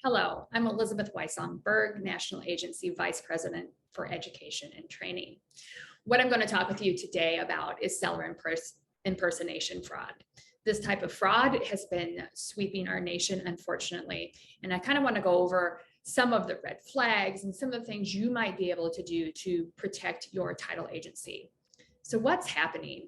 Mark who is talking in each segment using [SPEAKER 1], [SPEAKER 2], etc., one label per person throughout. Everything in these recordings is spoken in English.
[SPEAKER 1] Hello, I'm Elizabeth Weissong-Berg, National Agency Vice President for Education and Training. What I'm going to talk with you today about is seller impersonation fraud. This type of fraud has been sweeping our nation, unfortunately, and I kind of want to go over some of the red flags and some of the things you might be able to do to protect your title agency. So what's happening?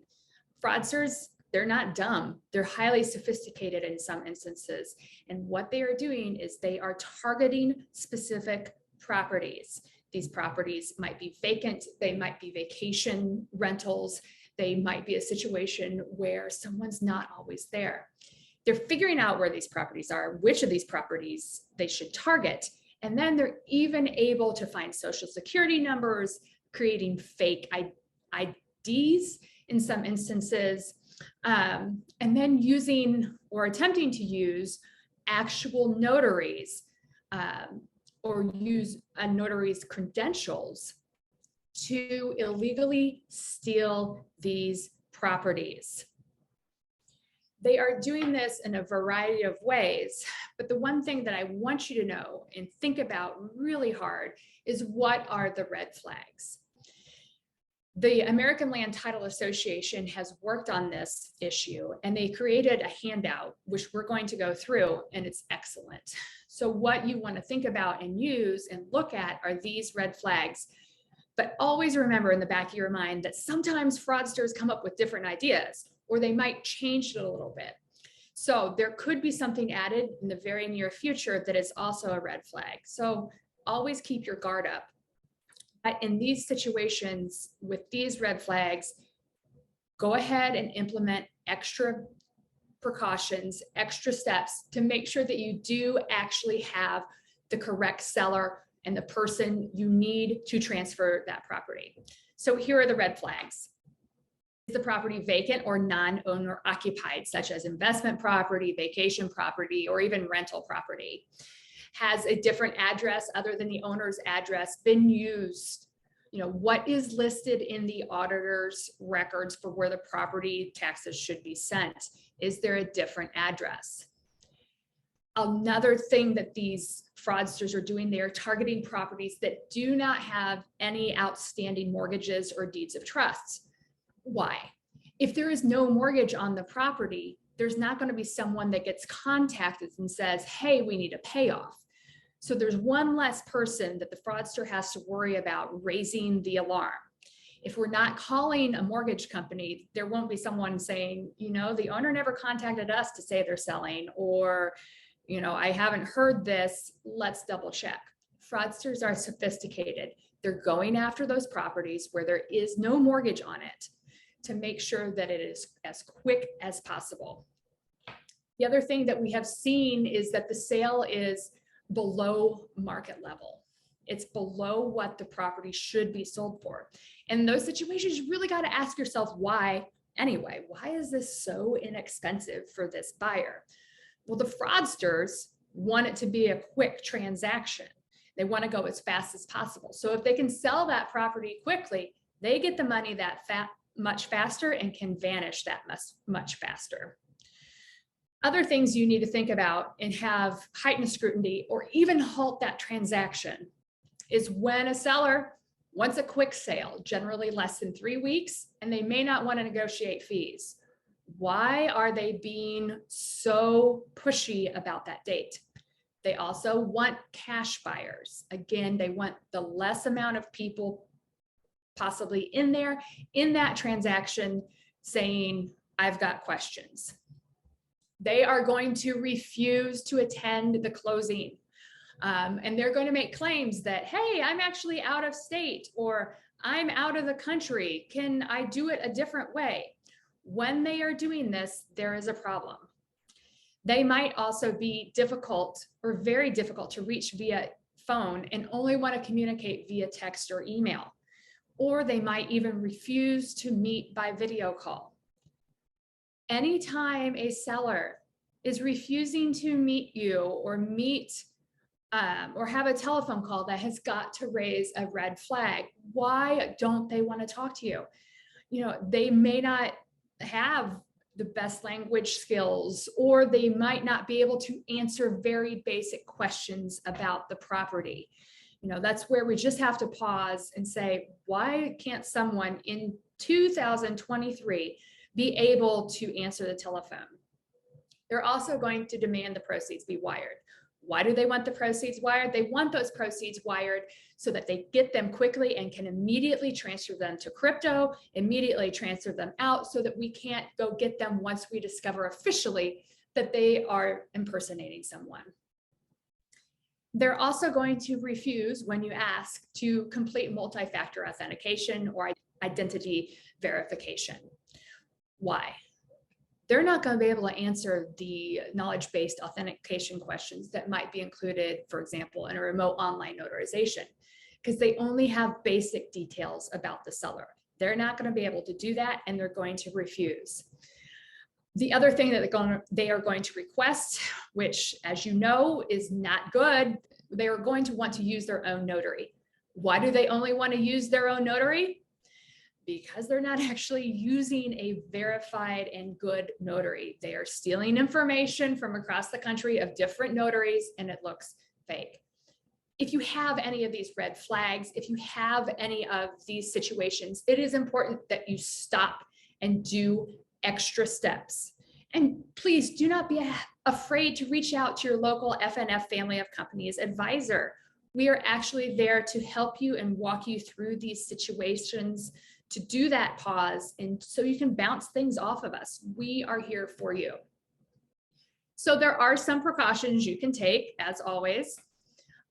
[SPEAKER 1] Fraudsters, they're not dumb. They're highly sophisticated in some instances. And what they are doing is they are targeting specific properties. These properties might be vacant. They might be vacation rentals. They might be a situation where someone's not always there. They're figuring out where these properties are, which of these properties they should target. And then they're even able to find social security numbers, creating fake IDs in some instances, and then using or attempting to use actual notaries or use a notary's credentials to illegally steal these properties. They are doing this in a variety of ways, but the one thing that I want you to know and think about really hard is what are the red flags? The American Land Title Association has worked on this issue, and they created a handout, which we're going to go through, and it's excellent. So what you want to think about and use and look at are these red flags. But always remember in the back of your mind that sometimes fraudsters come up with different ideas, or they might change it a little bit. So there could be something added in the very near future that is also a red flag. So always keep your guard up. But in these situations with these red flags, go ahead and implement extra precautions, extra steps to make sure that you do actually have the correct seller and the person you need to transfer that property. So here are the red flags. Is the property vacant or non-owner occupied, such as investment property, vacation property, or even rental property? Has a different address other than the owner's address been used? You know, what is listed in the auditor's records for where the property taxes should be sent? Is there a different address? Another thing that these fraudsters are doing, they are targeting properties that do not have any outstanding mortgages or deeds of trust. Why? If there is no mortgage on the property, there's not going to be someone that gets contacted and says, hey, we need a payoff. So there's one less person that the fraudster has to worry about raising the alarm. If we're not calling a mortgage company, there won't be someone saying, you know, the owner never contacted us to say they're selling, or, you know, I haven't heard this, let's double check. Fraudsters are sophisticated. They're going after those properties where there is no mortgage on it to make sure that it is as quick as possible. The other thing that we have seen is that the sale is below market level. It's below what the property should be sold for. And in those situations, you really got to ask yourself why anyway. Why is this so inexpensive for this buyer? Well, the fraudsters want it to be a quick transaction. They want to go as fast as possible. So if they can sell that property quickly, they get the money that much faster and can vanish that much faster. Other things you need to think about and have heightened scrutiny or even halt that transaction is when a seller wants a quick sale, generally less than 3 weeks, and they may not want to negotiate fees. Why are they being so pushy about that date? They also want cash buyers. Again, they want the less amount of people possibly in there in that transaction saying, I've got questions. They are going to refuse to attend the closing. And they're going to make claims that, hey, I'm actually out of state, or I'm out of the country. Can I do it a different way? When they are doing this, there is a problem. They might also be difficult or very difficult to reach via phone and only want to communicate via text or email. Or they might even refuse to meet by video call. Anytime a seller is refusing to meet you or or have a telephone call, that has got to raise a red flag. Why don't they want to talk to you? You know, they may not have the best language skills, or they might not be able to answer very basic questions about the property. That's where we just have to pause and say, why can't someone in 2023 be able to answer the telephone? They're also going to demand the proceeds be wired. Why do they want the proceeds wired? They want those proceeds wired so that they get them quickly and can immediately transfer them to crypto, immediately transfer them out, so that we can't go get them once we discover officially that they are impersonating someone. They're also going to refuse when you ask to complete multi-factor authentication or identity verification. Why? They're not going to be able to answer the knowledge-based authentication questions that might be included, for example, in a remote online notarization, because they only have basic details about the seller. They're not going to be able to do that, and they're going to refuse. The other thing that they are going to request, which, as you know, is not good, they are going to want to use their own notary. Why do they only want to use their own notary? Because they're not actually using a verified and good notary. They are stealing information from across the country of different notaries, and it looks fake. If you have any of these red flags, if you have any of these situations, it is important that you stop and do extra steps. And please do not be afraid to reach out to your local FNF family of companies advisor. We are actually there to help you and walk you through these situations, to do that pause, and so you can bounce things off of us. We are here for you. So there are some precautions you can take, as always.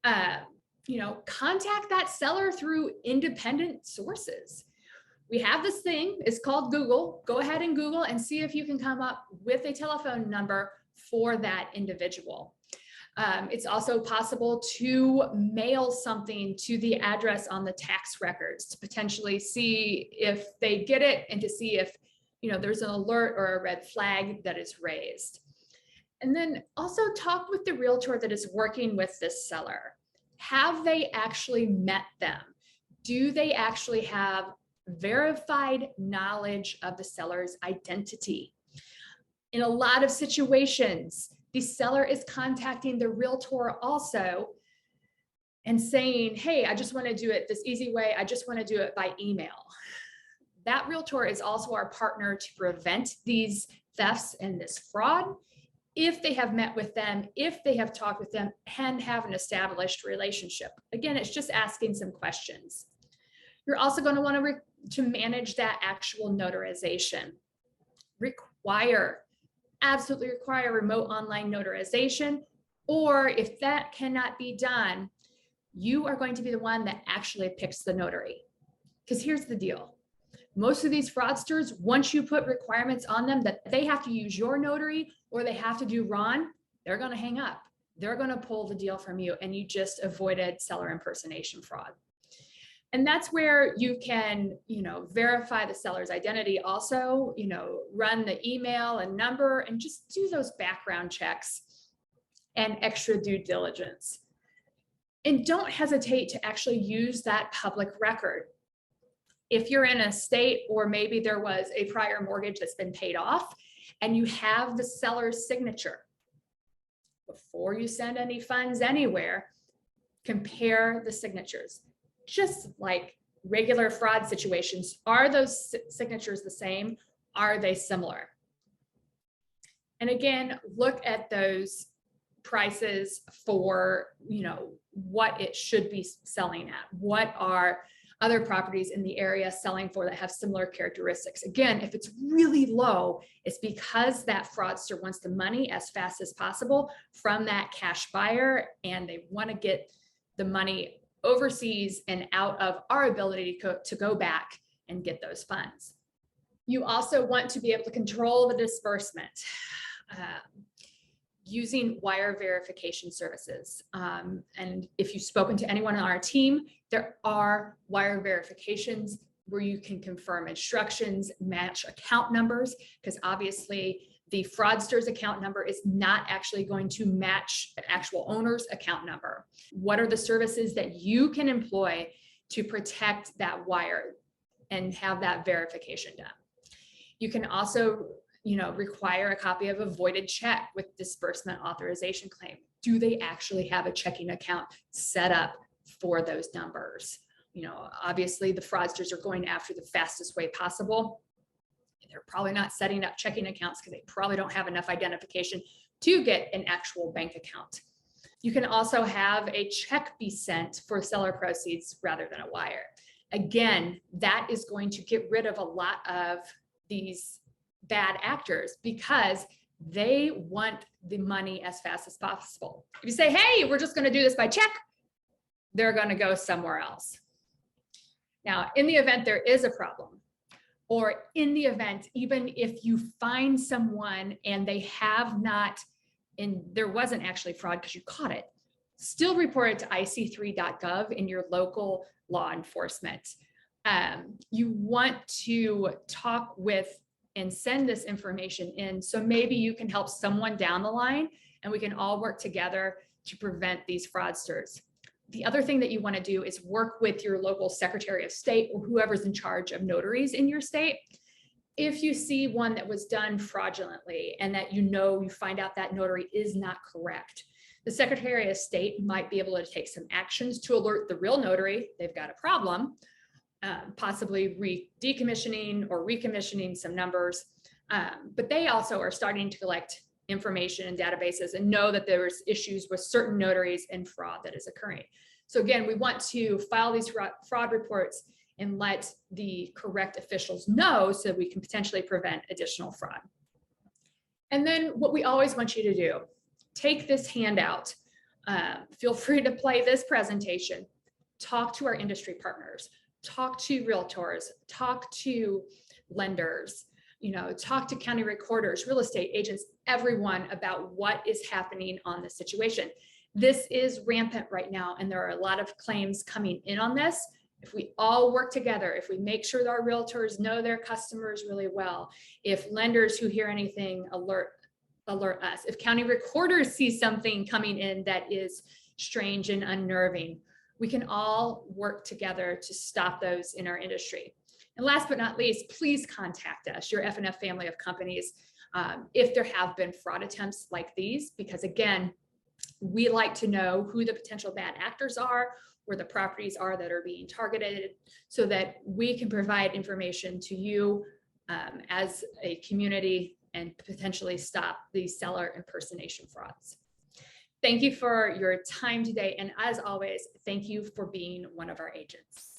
[SPEAKER 1] Contact that seller through independent sources. We have this thing, it's called Google. Go ahead and Google and see if you can come up with a telephone number for that individual. It's also possible to mail something to the address on the tax records to potentially see if they get it, and to see if there's an alert or a red flag that is raised. And then also talk with the realtor that is working with this seller. Have they actually met them? Do they actually have verified knowledge of the seller's identity? In a lot of situations, the seller is contacting the realtor also and saying, hey, I just want to do it this easy way. I just want to do it by email. That realtor is also our partner to prevent these thefts and this fraud, if they have met with them, if they have talked with them and have an established relationship. Again, it's just asking some questions. You're also going to want to manage that actual notarization. Absolutely require remote online notarization, or if that cannot be done, you are going to be the one that actually picks the notary. Because here's the deal. Most of these fraudsters, once you put requirements on them that they have to use your notary or they have to do Ron, they're going to hang up. They're going to pull the deal from you, and you just avoided seller impersonation fraud. And that's where you can, verify the seller's identity also, run the email and number, and just do those background checks and extra due diligence. And don't hesitate to actually use that public record. If you're in a state, or maybe there was a prior mortgage that's been paid off and you have the seller's signature, before you send any funds anywhere, compare the signatures. Just like regular fraud situations, are those signatures the same? Are they similar? And again, look at those prices for, what it should be selling at. What are other properties in the area selling for that have similar characteristics? Again, if it's really low, it's because that fraudster wants the money as fast as possible from that cash buyer, and they want to get the money overseas and out of our ability to go back and get those funds. You also want to be able to control the disbursement using wire verification services. And if you've spoken to anyone on our team, there are wire verifications where you can confirm instructions, match account numbers, because obviously the fraudster's account number is not actually going to match the actual owner's account number. What are the services that you can employ to protect that wire and have that verification done? You can also require a copy of a voided check with disbursement authorization claim. Do they actually have a checking account set up for those numbers? Obviously the fraudsters are going after the fastest way possible. They're probably not setting up checking accounts because they probably don't have enough identification to get an actual bank account. You can also have a check be sent for seller proceeds rather than a wire. Again, that is going to get rid of a lot of these bad actors because they want the money as fast as possible. If you say, hey, we're just going to do this by check, they're going to go somewhere else. Now, in the event there is a problem, or in the event, even if you find someone and they have not, and there wasn't actually fraud because you caught it, still report it to ic3.gov in your local law enforcement. You want to talk with and send this information in, so maybe you can help someone down the line and we can all work together to prevent these fraudsters. The other thing that you want to do is work with your local Secretary of State or whoever's in charge of notaries in your state. If you see one that was done fraudulently and that you find out that notary is not correct, the Secretary of State might be able to take some actions to alert the real notary they've got a problem, possibly decommissioning or recommissioning some numbers. But they also are starting to collect information in databases and know that there's issues with certain notaries and fraud that is occurring. So again, we want to file these fraud reports and let the correct officials know so that we can potentially prevent additional fraud. And then what we always want you to do, take this handout, feel free to play this presentation, talk to our industry partners, talk to realtors, talk to lenders, talk to county recorders, real estate agents, everyone about what is happening on this situation. This is rampant right now, and there are a lot of claims coming in on this. If we all work together, if we make sure that our realtors know their customers really well, if lenders who hear anything alert us, if county recorders see something coming in that is strange and unnerving, we can all work together to stop those in our industry. And last but not least, please contact us, your F&F family of companies, if there have been fraud attempts like these, because again, we like to know who the potential bad actors are, where the properties are that are being targeted, so that we can provide information to you as a community and potentially stop these seller impersonation frauds. Thank you for your time today. And as always, thank you for being one of our agents.